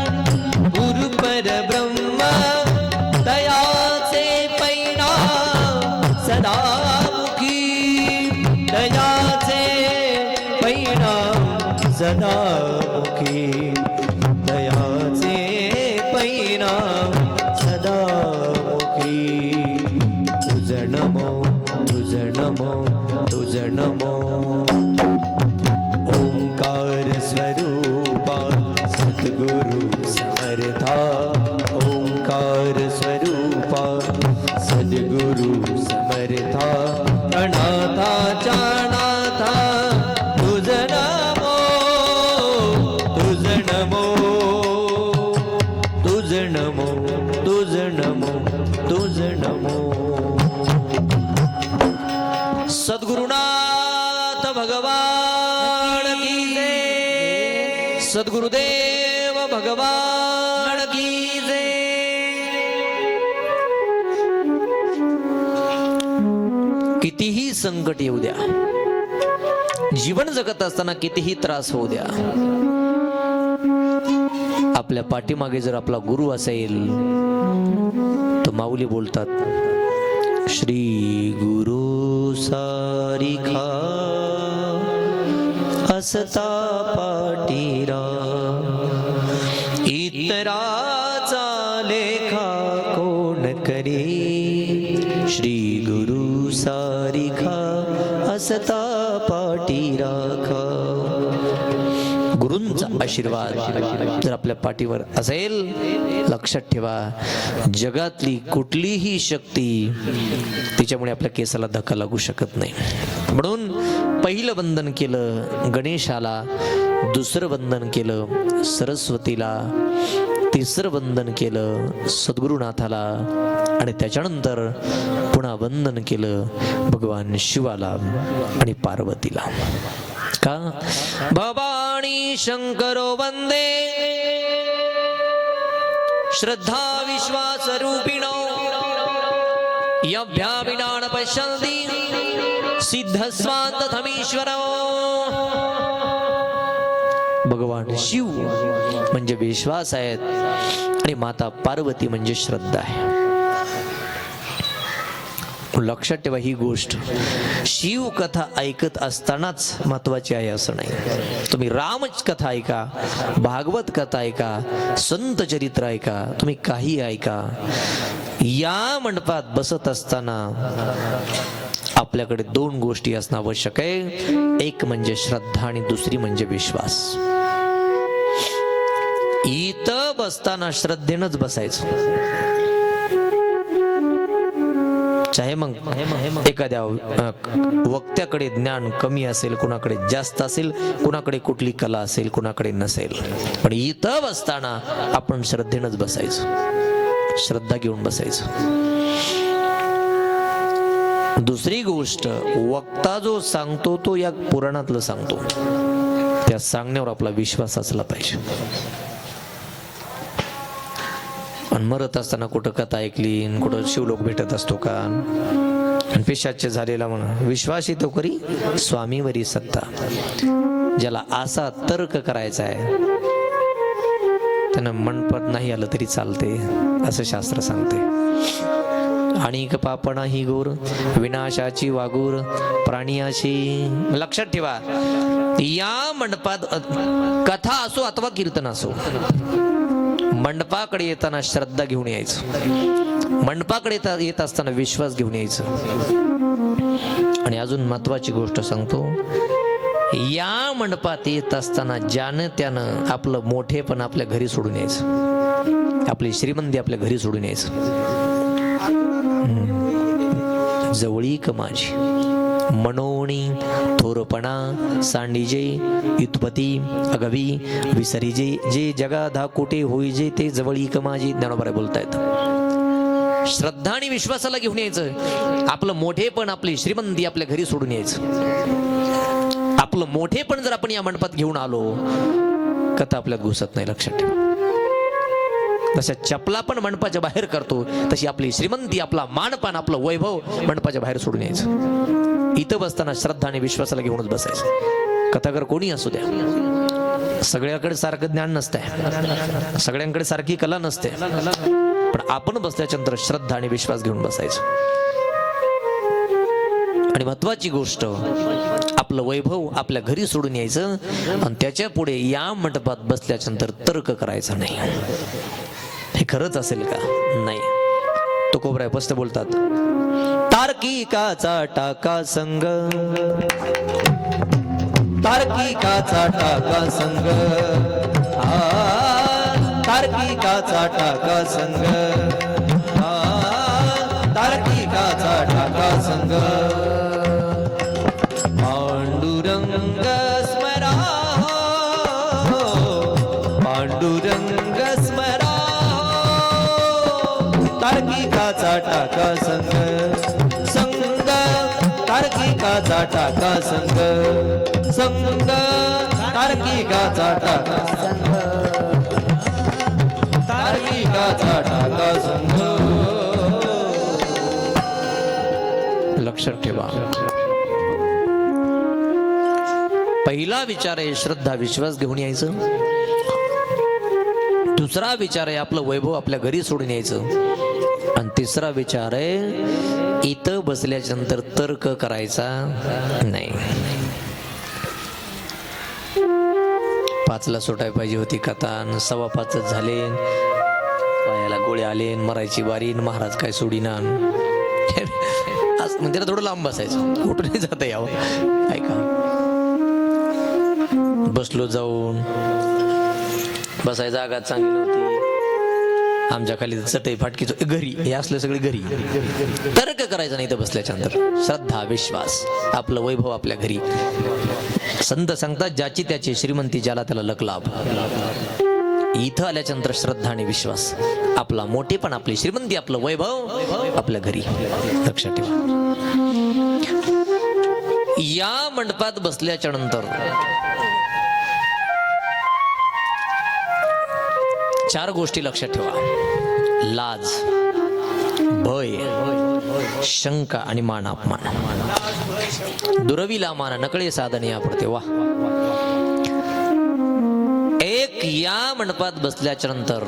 गुरु परब्रह्म, दया तुझ नमो तुझ नमो. सद्गुरुनाथ भगवान की जय. सद्गुरुदेव भगवान की जय. कितीही संकट येऊ द्या, जीवन जगत असताना कितीही त्रास होऊ द्या, आपल्या पाठीमागे जर आपला गुरु असेल तर माऊली बोलतात, श्री गुरु सारिखा असता पाटीरा, इतराचा लेखा कोण करे. श्री गुरु सारिखा असता पाटीराखा. गुरूंचा आशीर्वाद जर आपल्या पाठीवर असेल, लक्षात ठेवा, जगातली कुठलीही शक्ती तिच्यामुळे आपल्या केसाला धक्का लागू शकत नाही. म्हणून पहिलं वंदन केलं गणेशाला, दुसरं वंदन केलं सरस्वतीला, तिसरं वंदन केलं सद्गुरुनाथाला आणि त्याच्यानंतर पुन्हा वंदन केलं भगवान शिवाला आणि पार्वतीला. का भवानी शंकरो वंदे श्रद्धा विश्वास रूपिणो यभ्याविनान पश्यन्ति सिद्धस्वान्तथमीश्वरो. भगवान शिव म्हणजे विश्वास आहेत आणि माता पार्वती म्हणजे श्रद्धा आहे. लक्षात ठेवा ही गोष्ट, शिव कथा ऐकत असतानाच महत्वाची आहे असं नाही. तुम्ही राम कथा ऐका, भागवत कथा ऐका, संत चरित्र ऐका, तुम्ही काही ऐका, या मंडपात बसत असताना आपल्याकडे दोन गोष्टी असणं आवश्यक आहे. एक म्हणजे श्रद्धा आणि दुसरी म्हणजे विश्वास. इथं बसताना श्रद्धेनंच बसायचं. चाहे मग एखाद्या वक्त्याकडे ज्ञान कमी असेल, कुणाकडे जास्त असेल, कुणाकडे कुठली कला असेल, कुणाकडे नसेल, पण इथं बसताना आपण श्रद्धेनंच बसायचं, श्रद्धा घेऊन बसायचं. दुसरी गोष्ट, वक्ता जो सांगतो तो या पुराणातलं सांगतो, त्या सांगण्यावर आपला विश्वास असला पाहिजे. आणि मरत असताना कुठं कथा ऐकली, कुठं शिवलोक भेटत असतो का, आणि पिशाच्य झालेला म्हणा विश्वास तो करी स्वामीवरी सत्ता. ज्याला असा तर्क करायचा आहे त्यांना मनपत नाही आलं तरी चालते असं शास्त्र सांगते. आणि पापणा ही गोर विनाशाची वागूर प्राणियाशी. लक्षात ठेवा, या मंडपात कथा असो अथवा कीर्तन असो, मंडपाकडे येताना श्रद्धा घेऊन यायचं, मंडपाकडे येत असताना विश्वास घेऊन यायचं. आणि अजून महत्वाची गोष्ट सांगतो, या मंडपात येत असताना ज्यानं त्यानं आपलं मोठेपण आपल्या घरी सोडून यायचं, आपली श्रीमंती आपल्या घरी सोडून यायचं. जवळीक माझी मनोणी थोरपणा सांडीजे युत्पती अगवी विसरीजे, जे जगाधा कोटे होईजे ते जवळीक माझी. ज्ञानोबा बोलतायत. श्रद्धा आणि विश्वासाला घेऊन यायचं, आपलं मोठेपण आपली श्रीमंती आपल्या घरी सोडून यायचं. आपलं मोठेपण जर आपण या मंडपात घेऊन आलो, कथा आपल्यात घुसत नाही. लक्षात ठेवा, तशा चपला पण मंडपाच्या बाहेर करतो, तशी आपली श्रीमंती आपला मानपान आपलं वैभव मंडपाच्या बाहेर सोडून यायचं. इथं बसताना श्रद्धा आणि विश्वासाला घेऊनच बसायचं. कथाकार कोणी असू द्या, सगळ्याकडे सारखं ज्ञान नसतंय, सगळ्यांकडे सारखी कला नसते, पण आपण बसल्याच्यानंतर श्रद्धा आणि विश्वास घेऊन बसायचं. आणि महत्वाची गोष्ट, आपलं वैभव आपल्या घरी सोडून यायचं आणि त्याच्या पुढे या मंडपात बसल्याच्यानंतर तर्क करायचा नाही. हे खरंच असेल का? नाही. तो कोबराय स्पष्ट बोलतात, तार्किकाचा टाका संग, तार्किकाचा टाका संग, तार्किकाचा टाका संग, तार्किकाचा टाका संग. पांडुरंग स्मरा, पांडुरंग स्मरा, तार्किकाचा टाका संग संग तार्किकाचा टाका संग संग तार्किकाचा टाका तार्किकाचा टाका संग. लक्षात ठेवा, पहिला विचार आहे श्रद्धा विश्वास घेऊन यायचं. दुसरा विचार आहे आपलं वैभव आपल्या घरी सोडून यायचं. आणि तिसरा विचार आहे इथं बसल्याच्या नंतर तर्क करायचा नाही. 5ला सुटाय पाहिजे होती कथा, 5:15 झाले, पायाला गोळे आले, मरायची बारी, महाराज काय सोडीना. आज म्हणजे थोडं लांब बसायचं, कुठूनही जाता यावं. ऐका, बसलो जाऊन, बसायची जागा चांगली नव्हती, आमच्या खाली चटई फाटकीच घरी, हे असलं सगळे घरी. तर्क करायचं नाही तर बसल्याच्या नंतर. श्रद्धा विश्वास आपलं वैभव आपल्या घरी. संत सांगतात ज्याची त्याची श्रीमंती ज्याला त्याला लक लाभ. इथं आल्याच्या नंतर श्रद्धा आणि विश्वास, आपला मोठेपण आपली श्रीमंती आपलं वैभव आपल्या घरी. लक्षात ठेवा, या मंडपात बसल्याच्या नंतर 4 गोष्टी लक्षात ठेवा. लाज, भय, शंका आणि मान अपमान. दुरविला मान नकळे साधन या पडते. वा, एक, या मंडपात बसल्याच्या नंतर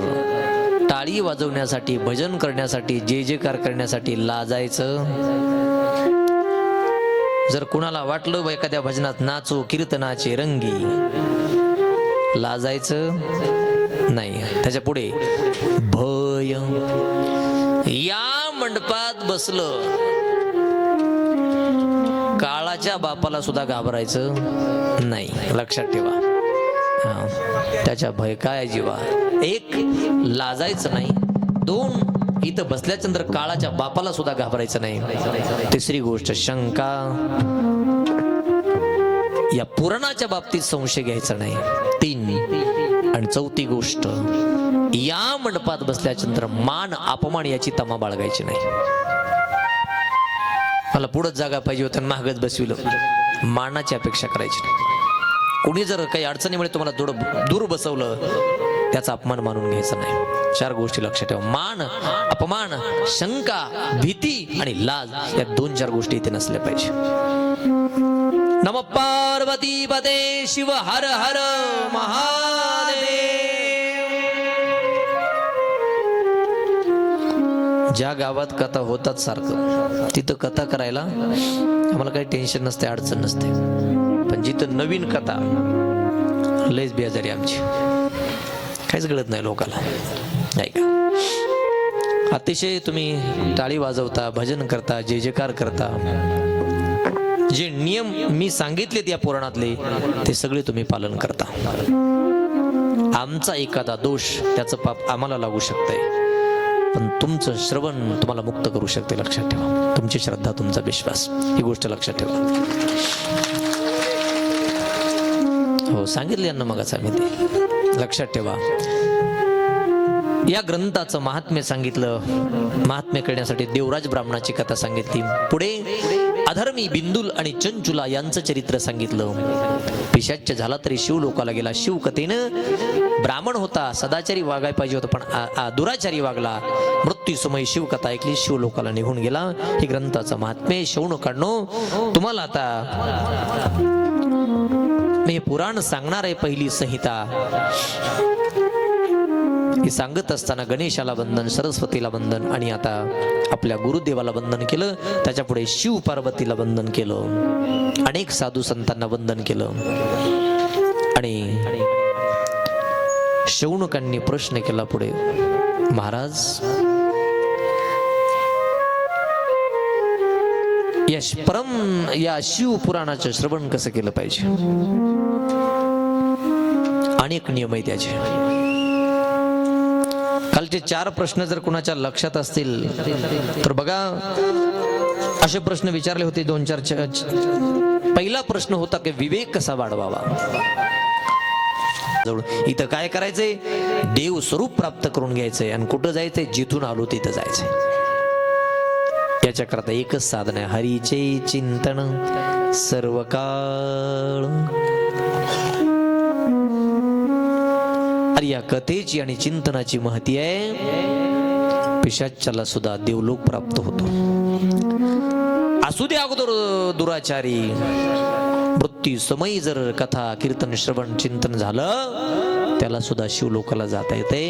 टाळी वाजवण्यासाठी, भजन करण्यासाठी, जय जयकार करण्यासाठी लाजायचं. जर कुणाला वाटलं एखाद्या भजनात नाचो कीर्तनाचे रंगी, लाजायचं नाही. त्याच्या पुढे भय, या मंडपात बसलं काळाच्या बापाला सुद्धा घाबरायचं नाही. लक्षात ठेवा, त्याच्या भय काय जीवा. 1, लाजायचं नाही. 2, इथं बसल्याच्या नंतर काळाच्या बापाला सुद्धा घाबरायचं नाही. तिसरी गोष्ट शंका, या पुराणाच्या बाबतीत संशय घ्यायचा नाही. 3, आणि चौथी गोष्ट, या मंडपात बसल्याच्या नंतर मान अपमान याची तमा बाळगायची नाही. मला पुढंच जागा पाहिजे होतं, मागच बसविलं, मानाची अपेक्षा करायची नाही. कोणी जर काही अडचणीमुळे तुम्हाला थोडं दूर बसवलं, त्याचा अपमान मानून घ्यायचा नाही. 4 गोष्टी लक्षात ठेवा. मान, अपमान, शंका, भीती आणि लाज, या 2-4 गोष्टी इथे नसल्या पाहिजे. नमः पार्वती पते शिव हर हर महादेव. ज्या गावात कथा होतात सारखं, तिथं कथा करायला आम्हाला काही टेन्शन नसते, अडचण नसते. पण जिथं नवीन कथा, लयच बेजारी आमची, काहीच कळत नाही लोकाला. नाही का, अतिशय तुम्ही टाळी वाजवता, भजन करता, जय जयकार करता. जे नियम मी सांगितलेत या पुराणातले, ते सगळे तुम्ही पालन करता. आमचा एखादा दोष, त्याचं पाप आम्हाला लागू शकतंय, पण तुमचं श्रवण तुम्हाला मुक्त करू शकते. लक्षात ठेवा, तुमची श्रद्धा, तुमचा विश्वास, ही गोष्ट लक्षात ठेवा. हो, सांगितलं यांना मगाच आम्ही ते. लक्षात ठेवा, या ग्रंथाचं महात्म्य सांगितलं. महात्म्य करण्यासाठी देवराज ब्राह्मणाची कथा सांगितली. पुढे अधर्मी बिंदुल आणि चंचुला यांचं चरित्र सांगितलं. पिशाच्य झाला तरी शिवलोकाला गेला. शिवकथेनं ब्राह्मण होता, सदाचारी वागायला पाहिजे होतं, पण दुराचारी वागला. मृत्यूसमयी शिवकथा ऐकली, शिवलोकाला निघून गेला. हे ग्रंथाचं महात्म्य. शौनकांनो, तुम्हाला आता मी पुराण सांगणार आहे. पहिली संहिता हे सांगत असताना गणेशाला वंदन, सरस्वतीला वंदन, आणि आता आपल्या गुरुदेवाला वंदन केलं. त्याच्या पुढे शिव पार्वतीला वंदन केलं, अनेक साधू संतांना वंदन केलं. आणि शौनकांनी प्रश्न केला पुढे, महाराज, या शिव पुराणाचं श्रवण कसं केलं पाहिजे? अनेक नियम आहे त्याचे. कालचे 4 प्रश्न जर कुणाच्या लक्षात असतील तर बघा, असे प्रश्न विचारले होते 2-4. पहिला प्रश्न होता की विवेक कसा वाढवावा. जवळ इथं काय करायचंय, देव स्वरूप प्राप्त करून घ्यायचंय आणि कुठं जायचंय, जिथून आलो तिथं जायचंय. याच्याकरता एकच साधन आहे, हरीचे चिंतन सर्व काळ. अरे या कथेची आणि चिंतनाची महती आहे, पिशाच्याला सुद्धा देवलोक प्राप्त होतो. असू दे अगोदर दुराचारी, मृत्यू समयी जर कथा कीर्तन श्रवण चिंतन झालं, त्याला सुद्धा शिवलोकाला जाता येते.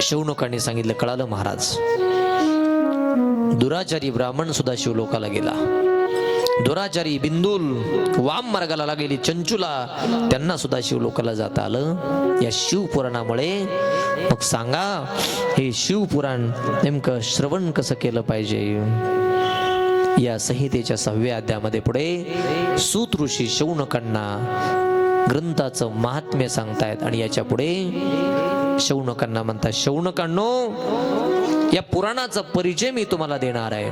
शौनकाने सांगितलं, कळालं महाराज. दुराचारी ब्राह्मण सुद्धा शिवलोकाला गेला. दुराचारी बिंदुल वाम मार्गाला लागलेली चंचुला, त्यांना सुद्धा शिवलोकाला जाता आलं या शिवपुराणामुळे. मग सांगा, हे शिवपुराण नेमकं श्रवण कसं केलं पाहिजे. या संहितेच्या 6व्या अध्यायामध्ये पुढे सूत ऋषी शौनकांना ग्रंथाचं महात्म्य सांगतायत आणि याच्या पुढे शौनकांना म्हणतात, शौनकांनो, या पुराणाचा परिचय मी तुम्हाला देणार आहे.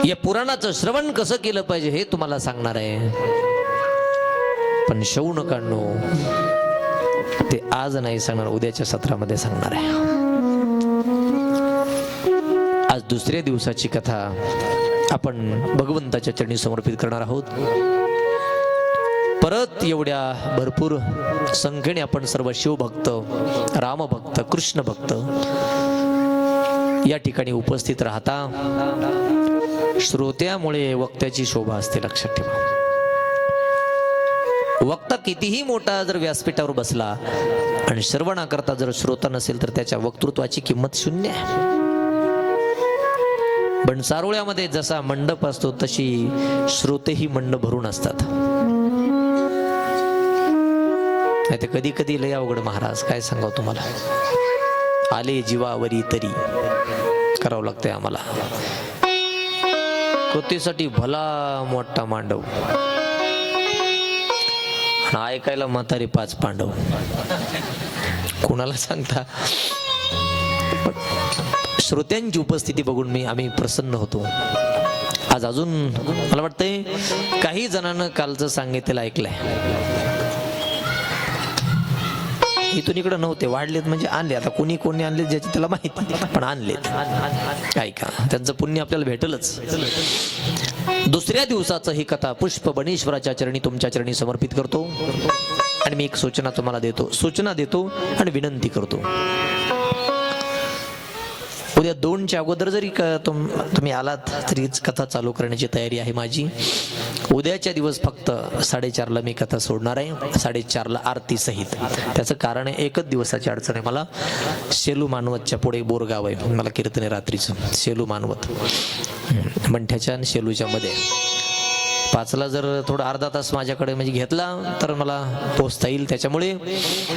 या पुराणाचं श्रवण कसं केलं पाहिजे हे तुम्हाला सांगणार आहे. पण शौनकांनो, ते आज नाही सांगणार, उद्याच्या सत्रामध्ये सांगणार आहे. आज दुसऱ्या दिवसाची कथा आपण भगवंताच्या चरणी समर्पित करणार आहोत. परत एवढ्या भरपूर संख्येने आपण सर्व शिवभक्त, रामभक्त, कृष्ण भक्त या ठिकाणी उपस्थित राहता. श्रोत्यामुळे वक्त्याची शोभा असते, लक्षात ठेवा. वक्ता कितीही मोठा जर व्यासपीठावर बसला आणि श्रवणाकरता जर श्रोता नसेल तर त्याच्या वक्तृत्वाची किंमत शून्य आहे. बनसारोळ्यामध्ये जसा मंडप असतो तशी श्रोतेही मंड भरून असतात. नाही तर कधी कधी लय अवघड महाराज, काय सांगाव तुम्हाला. आले जीवावरी तरी करावं लागतंय आम्हाला. कृतीसाठी भला मोठा मांडव आणि ऐकायला म्हातारे 5 पांडव. कोणाला सांगता. श्रोत्यांची उपस्थिती बघून आम्ही प्रसन्न होतो. आज अजून मला वाटतंय काही जणांना कालचं सांगितलेलं ऐकलंय. इथून इकडे नव्हते, वाढलेत म्हणजे आणले. आता कोणी आणले ज्याची त्याला माहिती, पण आणलेत. काय का त्यांचं पुण्य आपल्याला भेटलच. दुसऱ्या दिवसाचं ही कथा पुष्प बनेश्वराच्या चरणी, तुमच्या चरणी समर्पित करतो. आणि मी एक सूचना तुम्हाला देतो आणि विनंती करतो. उद्या 2च्या अगोदर जरी तुम्ही आलात तरी कथा चालू करण्याची तयारी आहे माझी. उद्याच्या दिवस फक्त 4:30ला मी कथा सोडणार आहे. 4:30ला आरती सहित. त्याचं कारण आहे, एकच दिवसाची अडचण आहे मला. शेलू मानवतच्या पुढे बोरगाव आहे, मला कीर्तन आहे रात्रीचं. शेलू मानवत मंठ्याच्या आणि शेलूच्या मध्ये. 5ला जर थोडा अर्धा तास माझ्याकडे म्हणजे घेतला तर मला पोहोचता येईल. त्याच्यामुळे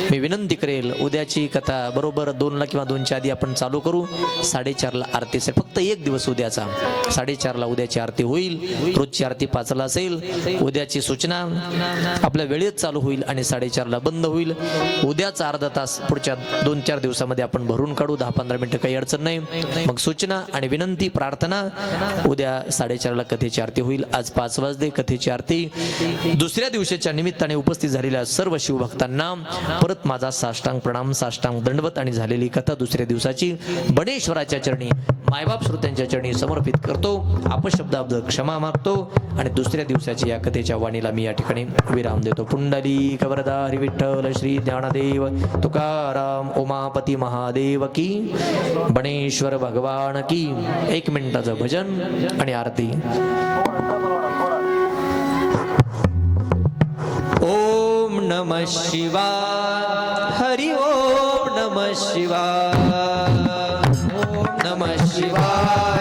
मी विनंती करेल, उद्याची कथा बरोबर 2ला किंवा 2च्या आधी आपण चालू करू. 4:30ला आरती असेल. फक्त एक दिवस उद्याचा. 4:30ला उद्याची आरती होईल. रोजची आरती 5ला असेल. उद्याची सूचना आपल्या वेळेत चालू होईल आणि 4:30ला बंद होईल. उद्याचा अर्धा तास पुढच्या 2-4 दिवसामध्ये आपण भरून काढू. 10-15 मिनिटं काही अडचण नाही. मग सूचना आणि विनंती प्रार्थना. उद्या 4:30ला कथेची आरती होईल. आज 5 वाजता कथेची आरती. दुसऱ्या दिवशीच्या निमित्ताने उपस्थित झालेल्या सर्व शिवभक्तांना परत माझा साष्टांग प्रणाम, साष्टांग दंडवत. आणि झालेली कथा दुसऱ्या दिवसाची बनेश्वराच्या चरणी, मायबाप श्रोत्यांच्या चरणी समर्पित करतो. अपशब्दाब्द क्षमा मागतो आणि दुसऱ्या दिवसाची या कथेच्या वाणीला मी या ठिकाणी विराम देतो. पुंडलिक वरदा हरी विठ्ठल श्री ज्ञानदेव तुकाराम उमापती महादेव की, बनेश्वर भगवान की. 1 मिनिटाचं भजन आणि आरती. ओम नमः शिवाय. हरि ओम नमः शिवाय. ओम नमः शिवाय.